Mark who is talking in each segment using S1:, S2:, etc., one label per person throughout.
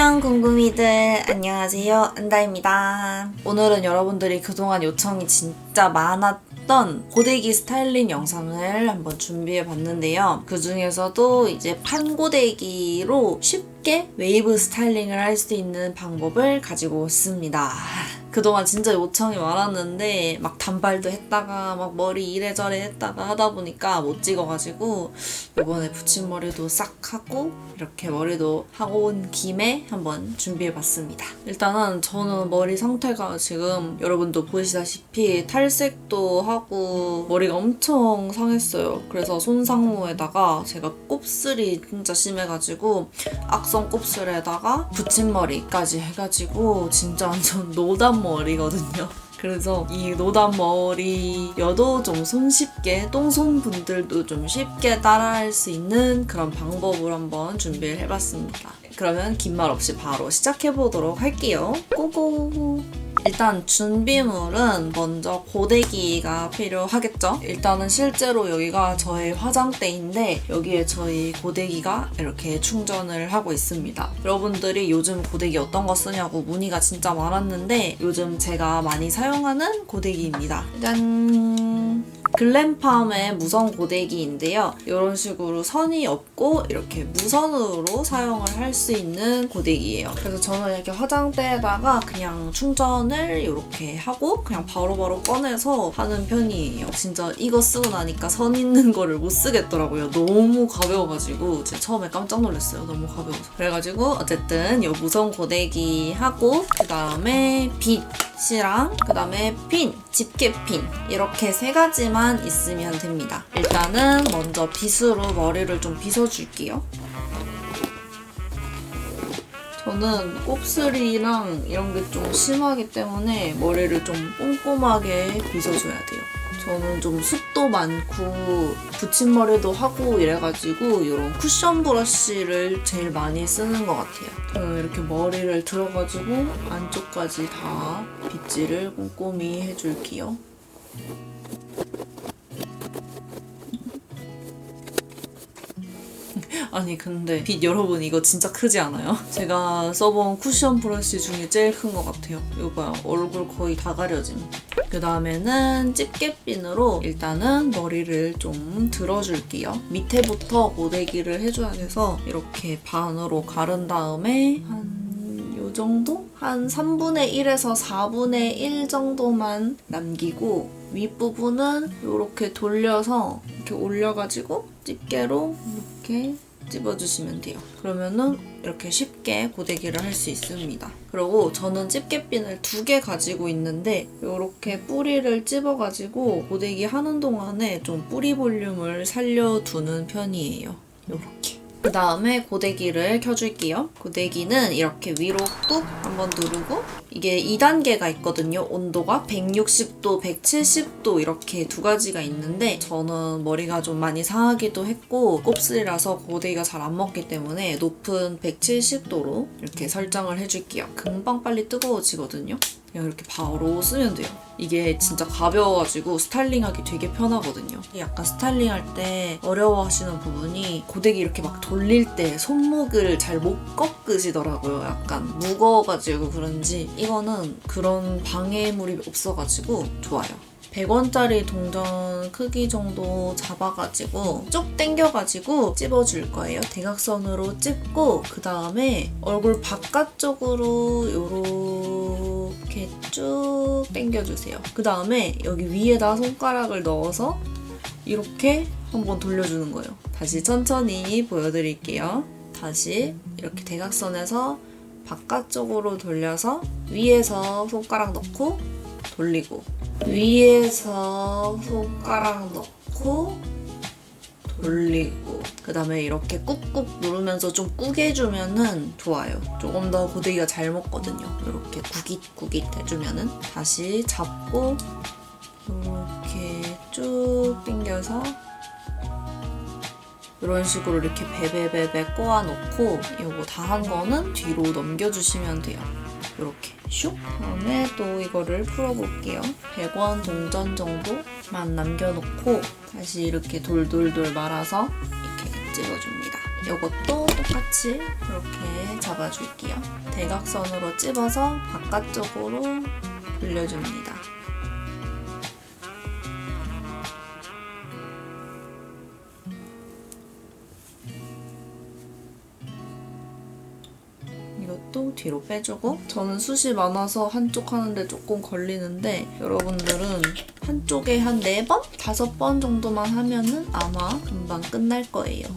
S1: 안녕 궁금이들, 안녕하세요, 안다입니다. 오늘은 여러분들이 그동안 요청이 진짜 많았던 고데기 스타일링 영상을 한번 준비해 봤는데요. 그 중에서도 이제 판고데기로 쉽게 웨이브 스타일링을 할 수 있는 방법을 가지고 왔습니다. 그동안 진짜 요청이 많았는데 막 단발도 했다가 막 머리 이래저래 했다가 하다 보니까 못 찍어가지고 이번에 붙임머리도 싹 하고 이렇게 머리도 하고 온 김에 한번 준비해봤습니다. 일단은 저는 머리 상태가 지금 여러분도 보시다시피 탈색도 하고 머리가 엄청 상했어요. 그래서 손상모에다가 제가 곱슬이 진짜 심해가지고 악성 곱슬에다가 붙임머리까지 해가지고 진짜 완전 노단 머리거든요. 그래서 이 노단 머리여도 좀 손쉽게 똥손 분들도 좀 쉽게 따라할 수 있는 그런 방법을 한번 준비를 해봤습니다. 그러면 긴 말 없이 바로 시작해보도록 할게요. 고고! 일단 준비물은 먼저 고데기가 필요하겠죠? 일단은 실제로 여기가 저의 화장대인데 여기에 저희 고데기가 이렇게 충전을 하고 있습니다. 여러분들이 요즘 고데기 어떤 거 쓰냐고 문의가 진짜 많았는데 요즘 제가 많이 사용하는 고데기입니다. 짠! 글램팜의 무선 고데기인데요. 이런 식으로 선이 없고 이렇게 무선으로 사용을 할 수 있는 고데기예요. 그래서 저는 이렇게 화장대에다가 그냥 충전을 이렇게 하고 그냥 바로바로 꺼내서 하는 편이에요. 진짜 이거 쓰고 나니까 선 있는 거를 못 쓰겠더라고요. 너무 가벼워가지고 제가 처음에 깜짝 놀랐어요. 너무 가벼워서. 그래가지고 어쨌든 이 무선 고데기 하고 그 다음에 빗이랑 그 다음에 핀, 집게핀 이렇게 세 가지만 있으면 됩니다. 일단은 먼저 빗으로 머리를 좀 빗어줄게요. 저는 곱슬이랑 이런 게 좀 심하기 때문에 머리를 좀 꼼꼼하게 빗어줘야 돼요. 저는 좀 숱도 많고 붙임머리도 하고 이래가지고 이런 쿠션 브러쉬를 제일 많이 쓰는 것 같아요. 저는 이렇게 머리를 들어가지고 안쪽까지 다 빗질을 꼼꼼히 해줄게요. 아니 근데 빗 여러분 이거 진짜 크지 않아요? 제가 써본 쿠션 브러쉬 중에 제일 큰 것 같아요. 이거 봐요. 얼굴 거의 다 가려짐. 그 다음에는 집게핀으로 일단은 머리를 좀 들어줄게요. 밑에부터 고데기를 해줘야 돼서 이렇게 반으로 가른 다음에 한 요 정도? 한 3분의 1에서 4분의 1 정도만 남기고 윗부분은 이렇게 돌려서 이렇게 올려가지고 집게로 이렇게 찝어주시면 돼요. 그러면은 이렇게 쉽게 고데기를 할 수 있습니다. 그리고 저는 집게핀을 2개 가지고 있는데 이렇게 뿌리를 찝어가지고 고데기 하는 동안에 좀 뿌리 볼륨을 살려두는 편이에요. 이렇게. 그 다음에 고데기를 켜줄게요. 고데기는 이렇게 위로 꾹 한번 누르고 이게 2단계가 있거든요. 온도가 160도, 170도 이렇게 두 가지가 있는데 저는 머리가 좀 많이 상하기도 했고 곱슬이라서 고데기가 잘 안 먹기 때문에 높은 170도로 이렇게 설정을 해줄게요. 금방 빨리 뜨거워지거든요. 그냥 이렇게 바로 쓰면 돼요. 이게 진짜 가벼워가지고 스타일링하기 되게 편하거든요. 약간 스타일링할 때 어려워하시는 부분이 고데기 이렇게 막 돌릴 때 손목을 잘 못 꺾으시더라고요. 약간 무거워가지고 그런지 이거는 그런 방해물이 없어가지고 좋아요. 100원짜리 동전 크기 정도 잡아가지고 쭉 당겨가지고 찝어줄 거예요. 대각선으로 찝고 그 다음에 얼굴 바깥쪽으로 이렇게 쭉 당겨주세요. 그 다음에 여기 위에다 손가락을 넣어서 이렇게 한번 돌려주는 거예요. 다시 천천히 보여드릴게요. 다시 이렇게 대각선에서 바깥쪽으로 돌려서 위에서 손가락 넣고 돌리고 위에서 손가락 넣고 돌리고 그 다음에 이렇게 꾹꾹 누르면서 좀 꾸겨주면은 좋아요. 조금 더 고데기가 잘 먹거든요. 이렇게 구깃구깃 해주면은 다시 잡고 이렇게 쭉 당겨서 이런 식으로 이렇게 베베베베 꼬아놓고 이거 다 한 거는 뒤로 넘겨주시면 돼요. 이렇게 슉! 다음에 또 이거를 풀어볼게요. 100원 동전 정도만 남겨놓고 다시 이렇게 돌돌돌 말아서 이렇게 찝어줍니다. 이것도 똑같이 이렇게 잡아줄게요. 대각선으로 찝어서 바깥쪽으로 돌려줍니다. 이것도 뒤로 빼주고, 저는 숱이 많아서 한쪽 하는데 조금 걸리는데 여러분들은 한쪽에 한 4번? 5번 정도만 하면은 아마 금방 끝날 거예요.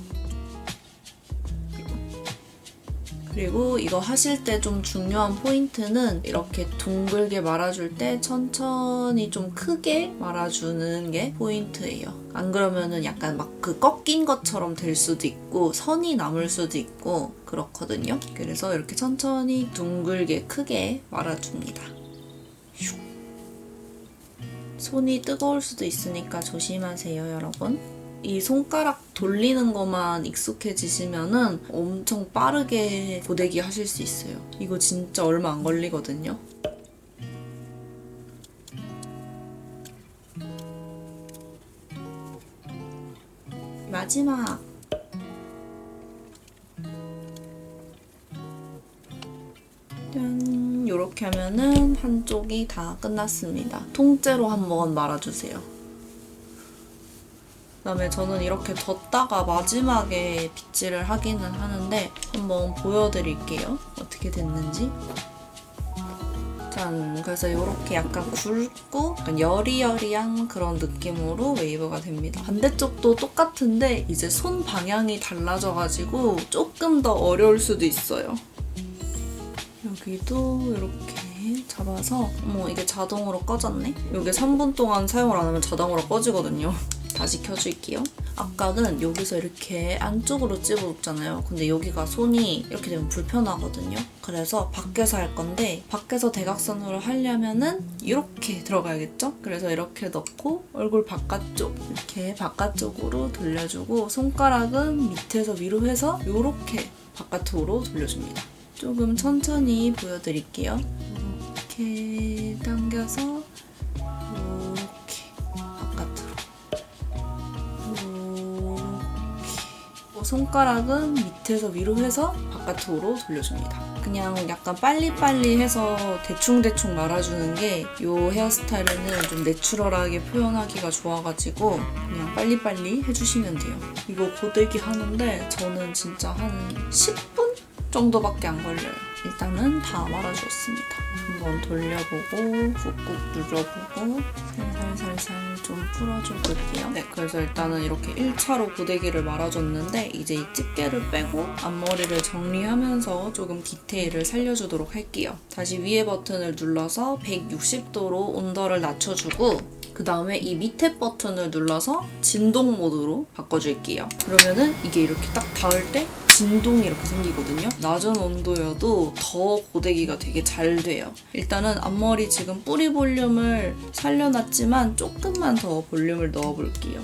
S1: 그리고 이거 하실 때 좀 중요한 포인트는 이렇게 둥글게 말아줄 때 천천히 좀 크게 말아주는 게 포인트예요. 안 그러면은 약간 막 그 꺾인 것처럼 될 수도 있고 선이 남을 수도 있고 그렇거든요. 그래서 이렇게 천천히 둥글게 크게 말아줍니다. 손이 뜨거울 수도 있으니까 조심하세요, 여러분. 이 손가락 돌리는 것만 익숙해지시면은 엄청 빠르게 고데기 하실 수 있어요. 이거 진짜 얼마 안 걸리거든요. 마지막! 짠! 이렇게 하면은 한쪽이 다 끝났습니다. 통째로 한번 말아주세요. 그다음에 저는 이렇게 뒀다가 마지막에 빗질을 하기는 하는데 한번 보여드릴게요. 어떻게 됐는지. 짠! 그래서 이렇게 약간 굵고 약간 여리여리한 그런 느낌으로 웨이브가 됩니다. 반대쪽도 똑같은데 이제 손 방향이 달라져가지고 조금 더 어려울 수도 있어요. 여기도 이렇게 잡아서, 어머, 이게 자동으로 꺼졌네? 이게 3분 동안 사용을 안 하면 자동으로 꺼지거든요. 다시 켜줄게요. 아까는 여기서 이렇게 안쪽으로 집어줬잖아요. 근데 여기가 손이 이렇게 되면 불편하거든요. 그래서 밖에서 할 건데, 밖에서 대각선으로 하려면은 이렇게 들어가야겠죠? 그래서 이렇게 넣고 얼굴 바깥쪽, 이렇게 바깥쪽으로 돌려주고, 손가락은 밑에서 위로 해서 이렇게 바깥으로 돌려줍니다. 조금 천천히 보여드릴게요. 이렇게 당겨서 이렇게 바깥으로, 이렇게 손가락은 밑에서 위로 해서 바깥으로 돌려줍니다. 그냥 약간 빨리빨리 해서 대충대충 말아주는 게 이 헤어스타일은 좀 내추럴하게 표현하기가 좋아가지고 그냥 빨리빨리 해주시면 돼요. 이거 고데기 하는데 저는 진짜 한 10분? 정도밖에 안 걸려요. 일단은 다 말아주었습니다. 한번 돌려보고 꾹꾹 눌러보고 살살살살 좀 풀어줘 볼게요. 네, 그래서 일단은 이렇게 1차로 고데기를 말아줬는데 이제 이 집게를 빼고 앞머리를 정리하면서 조금 디테일을 살려주도록 할게요. 다시 위에 버튼을 눌러서 160도로 온도를 낮춰주고 그 다음에 이 밑에 버튼을 눌러서 진동 모드로 바꿔줄게요. 그러면은 이게 이렇게 딱 닿을 때 진동이 이렇게 생기거든요. 낮은 온도여도 더 고데기가 되게 잘 돼요. 일단은 앞머리 지금 뿌리 볼륨을 살려놨지만 조금만 더 볼륨을 넣어볼게요.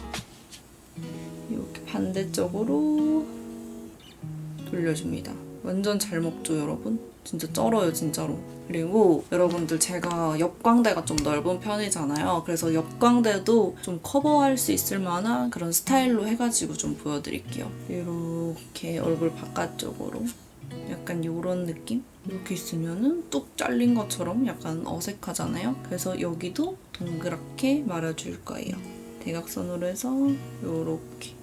S1: 이렇게 반대쪽으로 돌려줍니다. 완전 잘 먹죠, 여러분? 진짜 쩔어요, 진짜로. 그리고 여러분들 제가 옆광대가 좀 넓은 편이잖아요. 그래서 옆광대도 좀 커버할 수 있을 만한 그런 스타일로 해가지고 좀 보여드릴게요. 이렇게 얼굴 바깥쪽으로 약간 이런 느낌? 이렇게 있으면은 뚝 잘린 것처럼 약간 어색하잖아요. 그래서 여기도 동그랗게 말아줄 거예요. 대각선으로 해서 이렇게.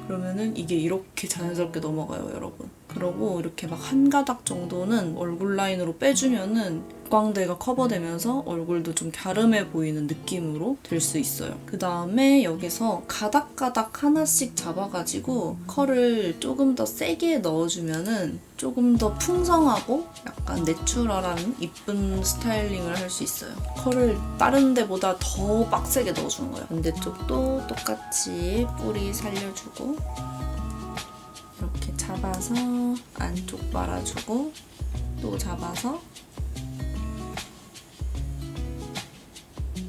S1: 그러면은 이게 이렇게 자연스럽게 넘어가요, 여러분. 그러고 이렇게 막 한 가닥 정도는 얼굴 라인으로 빼주면은 광대가 커버되면서 얼굴도 좀 갸름해 보이는 느낌으로 될 수 있어요. 그 다음에 여기서 가닥가닥 하나씩 잡아가지고 컬을 조금 더 세게 넣어주면은 조금 더 풍성하고 약간 내추럴한 이쁜 스타일링을 할 수 있어요. 컬을 다른 데보다 더 빡세게 넣어주는 거예요. 반대쪽도 똑같이 뿌리 살려주고 이렇게 잡아서 안쪽 말아주고 또 잡아서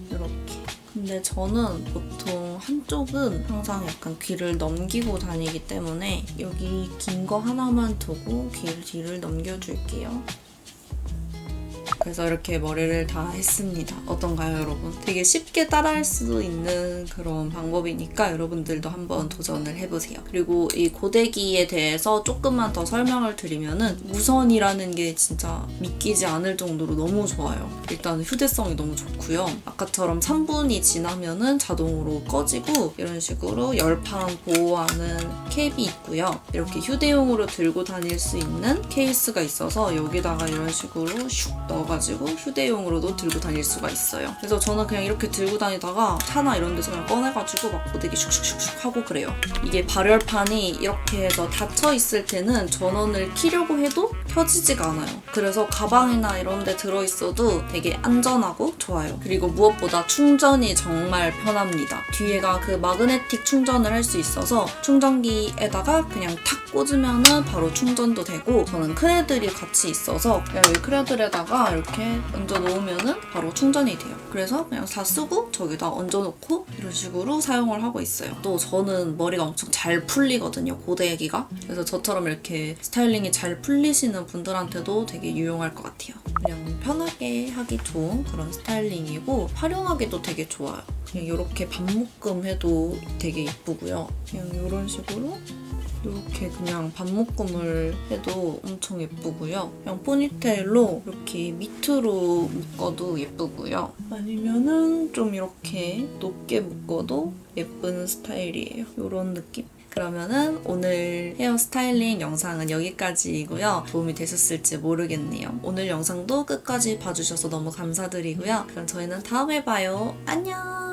S1: 이렇게. 근데 저는 보통 한쪽은 항상 약간 귀를 넘기고 다니기 때문에 여기 긴 거 하나만 두고 귀를 뒤를 넘겨줄게요. 그래서 이렇게 머리를 다 했습니다. 어떤가요, 여러분? 되게 쉽게 따라할 수 있는 그런 방법이니까 여러분들도 한번 도전을 해보세요. 그리고 이 고데기에 대해서 조금만 더 설명을 드리면은 무선이라는 게 진짜 믿기지 않을 정도로 너무 좋아요. 일단 휴대성이 너무 좋고요. 아까처럼 3분이 지나면은 자동으로 꺼지고 이런 식으로 열판 보호하는 캡이 있고요. 이렇게 휴대용으로 들고 다닐 수 있는 케이스가 있어서 여기다가 이런 식으로 슉 넣어가지고 휴대용으로도 들고 다닐 수가 있어요. 그래서 저는 그냥 이렇게 들고 다니다가 차나 이런 데서 그냥 꺼내가지고 막 고데기 슉슉슉슉 하고 그래요. 이게 발열판이 이렇게 해서 닫혀 있을 때는 전원을 켜려고 해도 켜지지가 않아요. 그래서 가방이나 이런 데 들어있어도 되게 안전하고 좋아요. 그리고 무엇보다 충전이 정말 편합니다. 뒤에가 그 마그네틱 충전을 할 수 있어서 충전기에다가 그냥 탁 꽂으면은 바로 충전도 되고, 저는 크레들이 같이 있어서 그냥 여기 크레들에다가 이렇게 얹어 놓으면은 바로 충전이 돼요. 그래서 그냥 다 쓰고 저기다 얹어 놓고 이런 식으로 사용을 하고 있어요. 또 저는 머리가 엄청 잘 풀리거든요, 고데기가. 그래서 저처럼 이렇게 스타일링이 잘 풀리시는 분들한테도 되게 유용할 것 같아요. 그냥 편하게 하기 좋은 그런 스타일링이고 활용하기도 되게 좋아요. 그냥 이렇게 반묶음 해도 되게 예쁘고요. 그냥 이런 식으로 이렇게 그냥 반묶음을 해도 엄청 예쁘고요. 그냥 포니테일로 이렇게 밑으로 묶어도 예쁘고요. 아니면은 좀 이렇게 높게 묶어도 예쁜 스타일이에요. 이런 느낌? 그러면은 오늘 헤어 스타일링 영상은 여기까지이고요. 도움이 되셨을지 모르겠네요. 오늘 영상도 끝까지 봐주셔서 너무 감사드리고요. 그럼 저희는 다음에 봐요. 안녕!